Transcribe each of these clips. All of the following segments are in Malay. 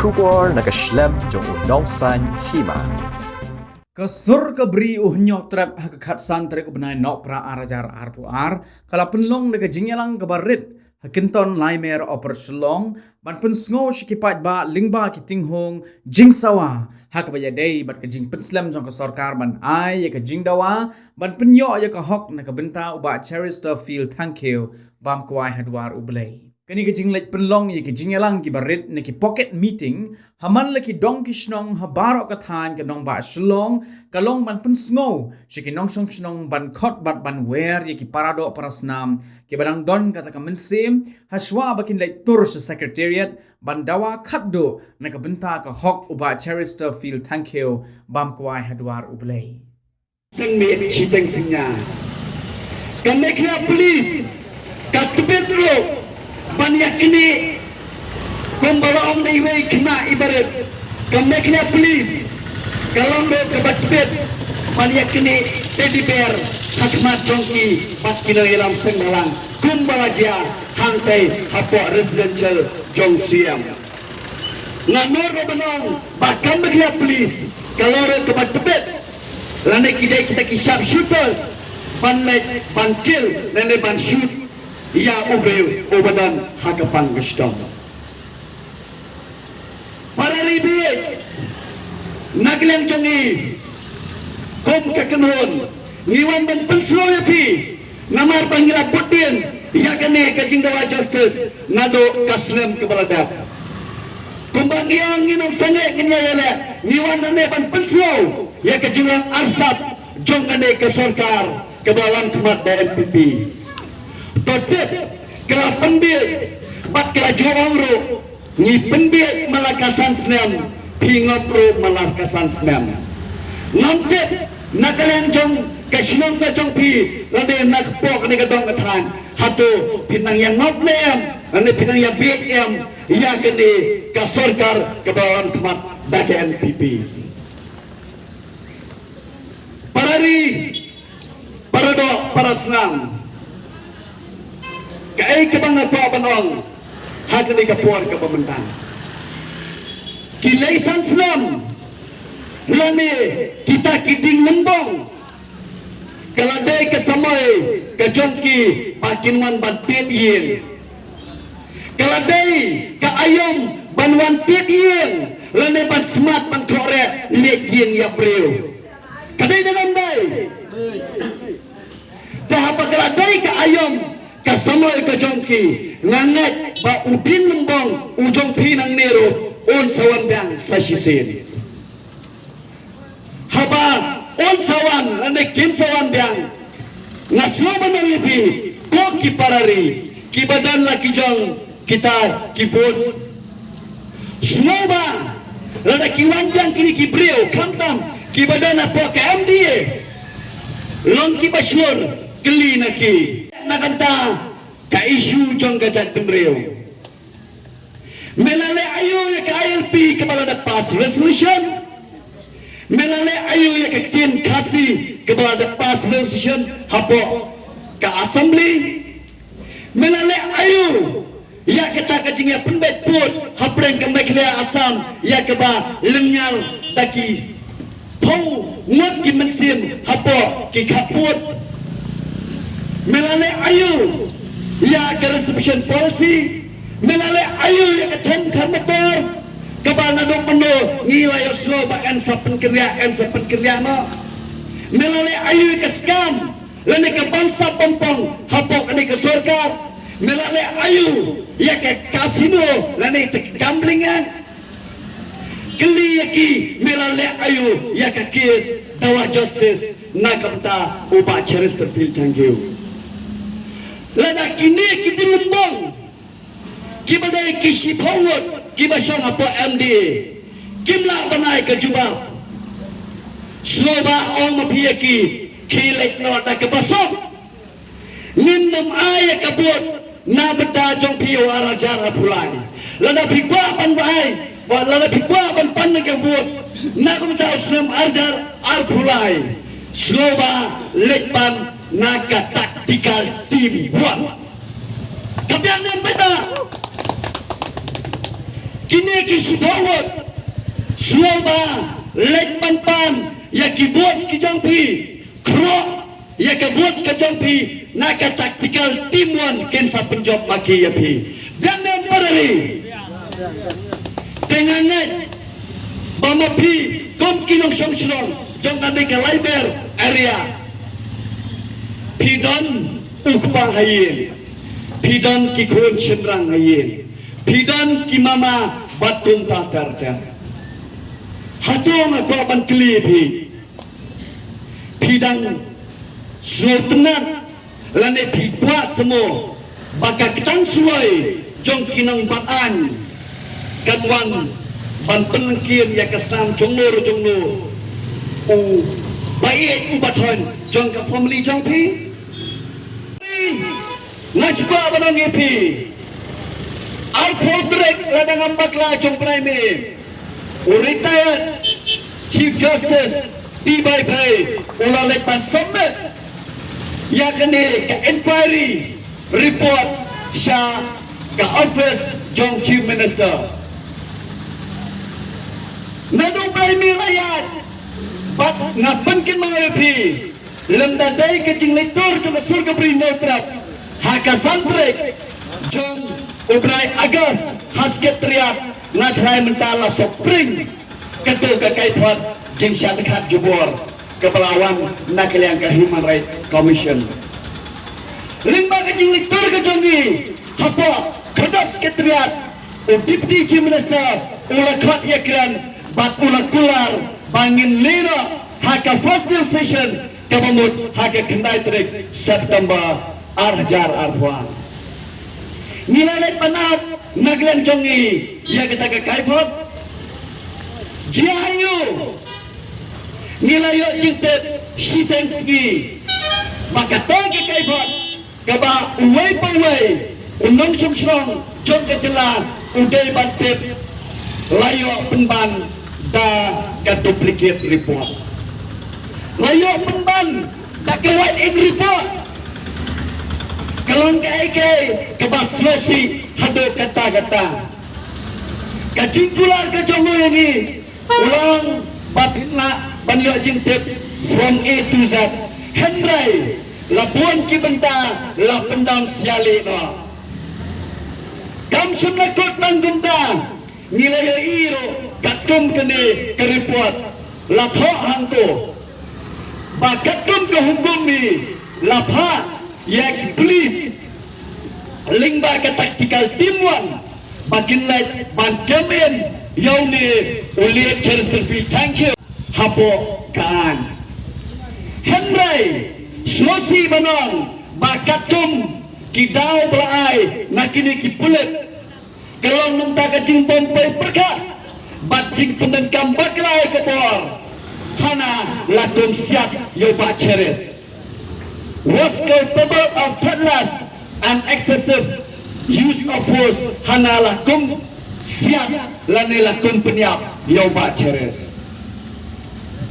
Shubor nakaslem jong unongsan hima. Kasur kabri nyok trap hakat santri ubnai nok pra arajar arpuar kala penlong nega jingyalang kabarit hakinton laimer oper selong ban pensngo shikipat ba lingba kitinghong jingsawa hakabaya day bat ka jing penslam jong kasorkar ban ai ya ka jingdawa ban penyo ya ka hok nega benta uba Cherister Field thank you bam kwai hadwar ublay. Kani ke jinglet penlong ye ke jingyalang ki barit ne ki pocket meeting haman le ki dong ki snong ha barok ka than ke nong ba shlong kalong ban pun sngo she ki nong song snong ban khot bat ban wer ye ki parado parasnam ke badang don kata ka mensim ha shwa bakin le tur se secretariat ban dawa khatdo ne ka benta ka hok uba Cherister Field thank you bam kwai hadwar ublay teng me chiteng sinya kan mekla police kat petro banyak kini kumbala om na iway kena ibarat kami kena polis kalau do kebat-bet banyak kini teddy bear hakmat jongki bat kina ilam sengbalang kumbala dia hantai hapok residential jong siam nganor benong bahkan kena polis kalau do kebat-bet lane kita kisap shooters ban kill lane ban shoot ia ubreu obadan hakapan gustong para ribi nagleng jongi kom kakenhon ngiwan ban penslo yapi namar panggila putin ia kene kajing dawa justice nado kaslem kebalada kumbang yang nginom sange kenya yale ngiwan nane ban penslo ia kajing arsap jong kene ke sarkar kebalan kemat DNPP Totip kela penbil bat kela joong ro ni penbil malakasan snem pingopro malakasan snem nontip nakalan jong kasnong ka jong pi lade nakpok ni kadong kathan hatu pinang yang notlem ane pinang yang BM ia kene ka sarkar kebawan kemat BNPP parari parado parasnam kai kebang aku abanong hati ni kapuan ke pemerintahan kilaisan senam lame kita kiding lembong kaladai kesamai kejongki pakinwan bantit yin kaladai ke ayam banwan tit yin lane ban smart ban korek lek yin ya breu kadai dengan baik tahap kaladai ke ayam kasamoy ka jongki ngangat ba upin lembong ujong pinang nero on sawan bang sa sisin haba on sawan ane kim sawan bang ngasoma na lipi ko ki parari ki badan la ki jong kita ki votes snoma lada ki wanjang kini ki brio kantam ki badan apa ka MDA long ki basyur keli naki nakanta ka isu jong gajat pemreo melale ayo ya ka ILP kepala da pass resolution melale ayo ya ka tin kasi kepala da pass resolution hapo ka assembly melale ayo ya kita kajing ya penbet put hapreng ka meklia asam ya ka ba lenyal daki pau ngot ki mensim hapo ki kaput melale ayu ya ke reception policy melale ayu ya ke tem motor kabana do pendo ngilay slow bakan sa penkerian no melale ayu ke scam lene ke bangsa pompong hapok ni ke sarkar melale ayu ya ke kasino lene ke gamblingan keli yaki melale ayu ya ke kes dawa justice nakamta uba Cherister Field Changiu lada kini kita lembong kita badai kisi forward kita syong apa MDA kimla banai ke jubah sloba ong mapiaki kilek nota ke basok nindam ayah kabut na beda jong piyo arajara pulai lada pikwa pan bahai lada pikwa pan ke vot na kumta usnam arjar arpulai sloba lekpan naga taktikal tim buat kapian yang beda kini ki sibawat suaba lek pan ya ki votes ki jongpi kro ya ka votes ka jongpi na ka tactical team one ken sa penjob maki ya pi biang nem parali tengangat bama pi kom kinong song song jong kami ka Laimer area pidon ukpa hayin pidon ki kun semrang hayin pidon ki mama batum tatar ter hatong aku akan kelipi pidang sultanat lane pikwa semua baka ketang suai jong kinang batan katwan ban penengkian ya kesam jonglor u baik ubathon jong ka family jong pi ngajwa banang epi al portrait ladang ambakla jong primary retired Chief Justice T.B. Ulah lepas summit yang kini ke inquiry report sya ke office Jong Chief Minister Nadu Prime Rakyat Bat ngapan kin mengapi lemdadai kecing lektor ke surga beri neutrat haka santrik Jong Ubrai Agas hasket triat ngadrai mentala spring ketua kekaitan jeng syarikat jubor kepelawan nak yang ke Human Rights Commission limba kecing lektor ke jongi apa kedap sekretariat Deputy Chief Minister ulah kot yakran bat ulah kular bangin lera haka first session kebamut haka kendai trik September arjar arwan nilalet panat naglan jongi ya kita ke kaipot jiayu nilayo cintet shitensgi maka to ke kaipot kaba uway paway unong sungsong jong kejelan uday bantip layo penban da ka duplicate report layo penban da ke white ink report kalong ke kebaslesi hado kata-kata kacingkular ke jongo ini ulang batna banyo jingtip from A to Z Henry labuan ki benda la pendam siali no kam sunna kot tanggunda nilai iro katum kene ke report la tho hangko ba katum ke hukum ni la pha yak police lingba ke tactical team one bakin light ban kemen yauni uliat certificate thank you hapo kaan Henry Sosi banong bakatum kidau belai nakini ki pulet kalau numta kacing pompai perka bacing pendengkam baklai ke bor hana lakum siap yo ba ceres was capable of thoughtless and excessive use of force hana lakum siap lani lakum penyap yo ba ceres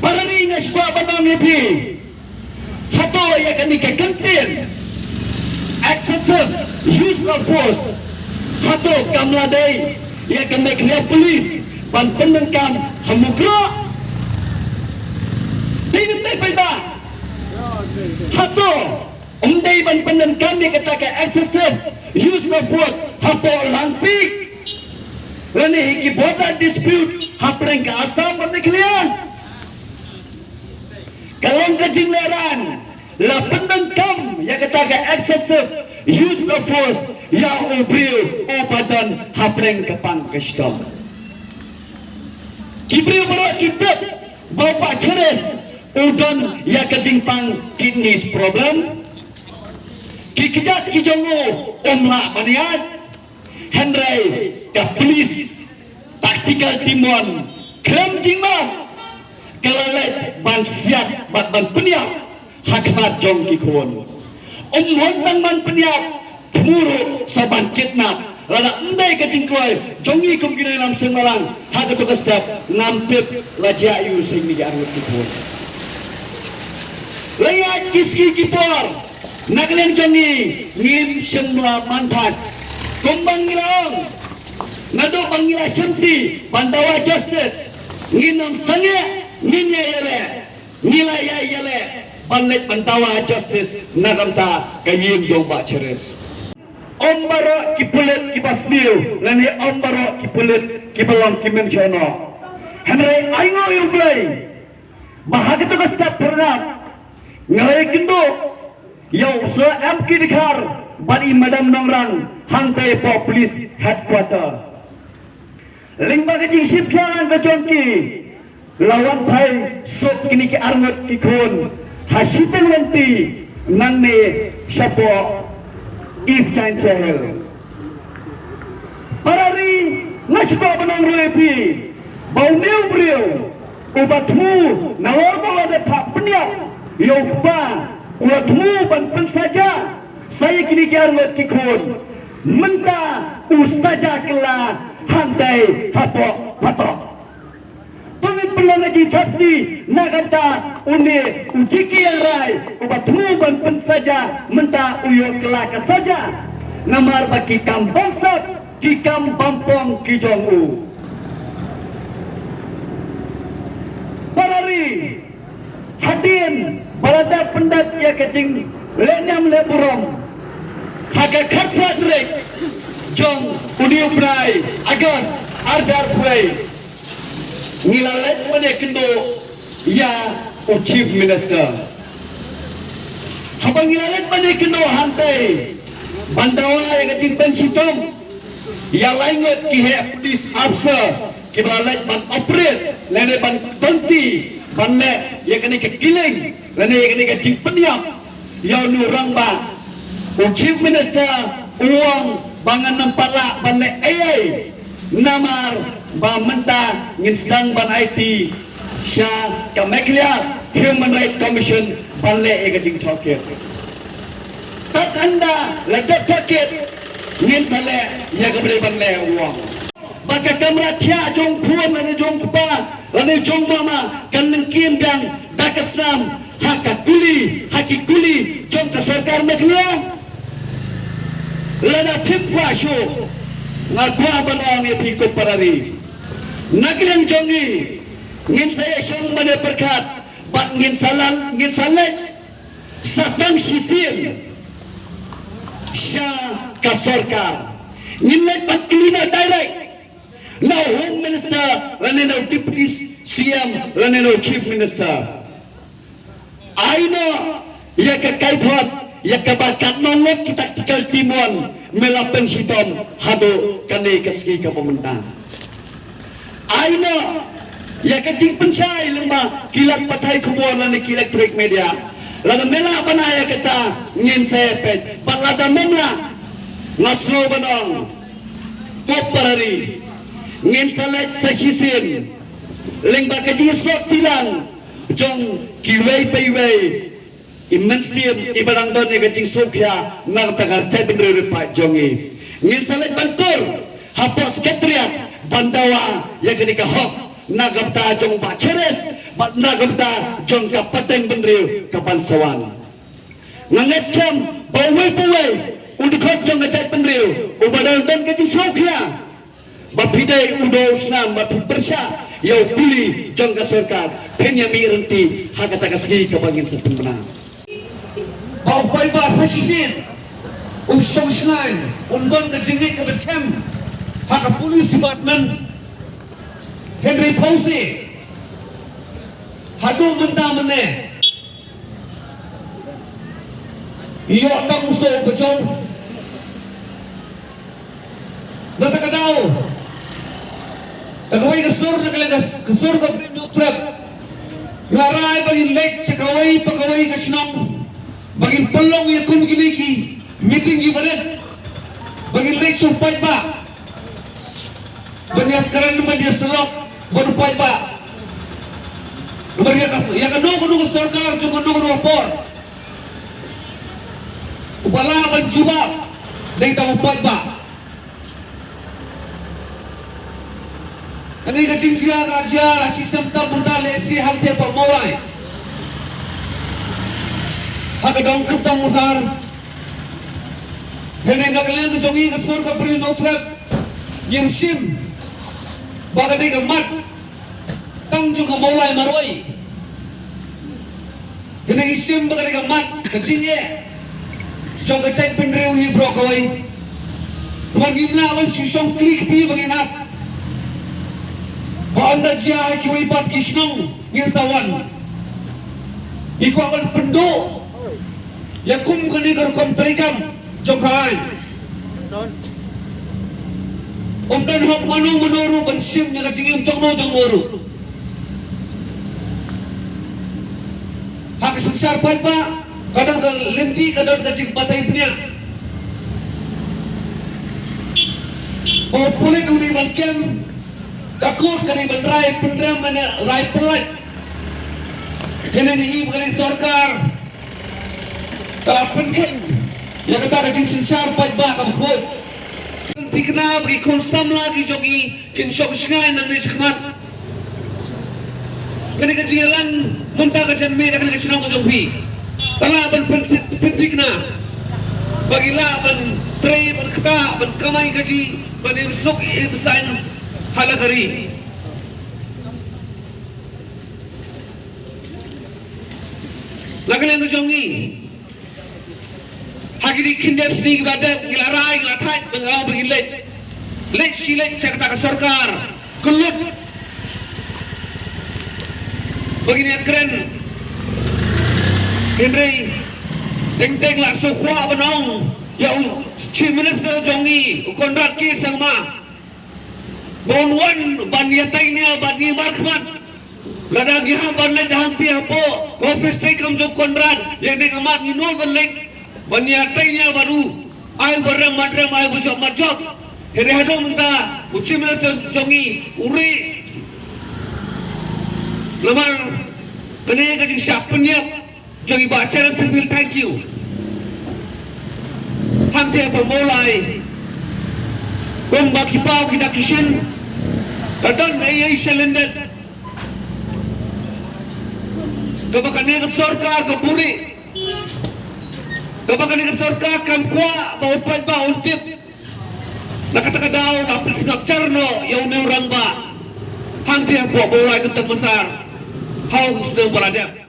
parani ngaswa banong ipi hato ya kani ke kentin excessive use of force hato kamladai ya kami kena polis ban pendengkam hamukro tidak baik hato umdai ban pendengkam dia kata excessive use of force hato lampik lani hiki boda dispute hapreng ke asam berdeklian kalau kajing leran la pendengkam ya kata excessive use of force ya ubril badan hapreng kepang kestom kibril bawa kitab bapak ceres udon ya kajing pang kidneys problem kikijat kijongo omla maniat Henry ka police tactical timon krem jingma kalalet ban siap ban peniap hakmat jong kikon tang man peniap muru saban kidnap lada endai ka jingkloi jongi kum kini nam semalang hak tu kastap nampip laja ayu sing ni arut kikon layat kiski kipor naglen jongi ngim semua mantan kumbang ngilong ngado pangila syamti pandawa justice nginam sange nginya yele nilai yele panlet pandawa justice nagamta kayim jomba ceres ombaro kipulet kibasmiu lani ombaro kipulet kibalong kimenjono henry aingo yublai bahag to kasta pernah ngalai kindo yo so am kidikar bani madam nongrang hangkai po police headquarter lingba ke jing sip kyan ke jonki lawan bhai sok kini ke arngot ki khon hasitan wanti nang me shapo east time chahel parari nashko banang repi bau new brio ubatmu nawar bola de pak peniak yokpa ubatmu ban saja saya kini ke arngot ki khon menta usaja kela hantai hapo patok pemit pelongaji thapti nagata une ujiki yang rai ubatmu ban saja menta uyo kelaka saja namar baki kampong sap ki kampong ki jongu parari hadin balada pendat ya kecing lenyam leburom haga khatpatrek jong udiu prai agos arjar prai ngilalet mane kendo ya chief minister habang ngilalet mane kendo hantai bandawa yang kecil pensitom ya laingot ki he police officer ki balalet ban operate lene ban tonti ban le ya kene ke kiling lene ya kene ke cipeniam ya nurang ba chief minister uang bangan nampala ban le ai namar ba menta nginsang ban IT sya kameklia human right commission ban le e gajing choket tak anda lekat choket ngin sale ya gabre ban le uang baka kamera thia jong khuan ane jong kupa ane jong mama kan lengkin biang dakasnam haki kuli jong ka sarkar meklia lana pimpa syo ngakwa banong e piko parari nagilang jongi ngin saya syong mane berkat bat ngin salal satang sisir sya kasorkar ngin lek bat klina direct now home minister lane no deputy CM lane no chief minister I know ya ka kaipot ya kabakat nongot kita tikal timuan melapen sitom hado kane kaski ka pemerintah aina ya kecing pencai lemba kilat patai kubur lani kilat trik media lada mela panaya kata ngin sepet balada memla ngaslo banong koparari ngin salet sasisin lengba kecing slot tilang jong kiwei peiwei imensir ibarang don yang kecing sukya nang tagar cai bener pak jongi ngin salet bantur hapos ketriat bandawa yang kenika hok nagapta jong pak ceres bat nagapta jong kapateng bener kapan sawan nganget skam bawai udikot jong ngecai bener ubadang don kecing sukya bapidai udo snam bapi persya yau kuli jong kasorkar penyami renti hakata kasgi kabangin sepenuhnya bau pai bahasa sisin usong sengai undon kejengit ke basecamp hak polis department Henry Pause hadu mentah mene iyo tak musuh bejau nata kadau kawai kesur ke prim trap larai bagi lek cakawai pakawai kasnam bagi pelong yang kum gini meeting gibaret bagi lek supaya pak banyak keren dia selok baru pai pak mereka yang kedua sorkar cuma kedua por upala mencuba dari tahu pai pak ini kecing dia raja sistem tak bunda lesi hal dia pemulai hak dong ketang besar. Hendak kalian kejongi kesur ke beri notrap yang sim bagadi gamat tang juga mulai maroi ini isim bagadi gamat kecing ye jong kecai penreu hi bro kawai man gimna wan sisong klik ti banginap ba anda jia kiwai pat kisnong ngisawan iko akan pendo yakum kani garkom terikam jong kawan dan hok manung menuru bensim yang kecingin jong moru hak sensar pai pa kadang ke lenti kadang kecing batai punya oh pulih dulu di bangkem takut kali benrai pendram mana rai pelat kena ni bukan sarkar talapan kan yang kata kecing sensar pai pa kabukut tikna bagi konsam lagi jogi kin sok sengai nang di sekhmat kena kejalan mentah kejan me kena kesenong kejong pi tala ban pentikna bagilah ban trei ban kata ban kamai gaji ban irsuk ibsain halagari lagi kejongi Hagiri kinder sini badan gilarai gilatai bengau begilet lek silek cakap sarkar kelut begini yang keren Henry teng lah sokwa benong yang chief minister jongi konrad ki sangma bonwan baniatai ni bani markman kadang giha banle jaham ti apo office tay kam jok konrad yang deng amat nginol banlek baniatainya baru ay barang madram ay bujuk majok here hado minta uci mana jongi uri lemar kene ka jing siapnya jongi baca dan terpil thank you hanti apa mulai komba kipau kita kishin kadang ay selended kabakane ka sarkar ka puri kapag ni sarkar kam kwa baupay ba untip nakataka daw napit snapchar no yaw ne urang ba hangti po bolay kentang masar how gusto ng baladya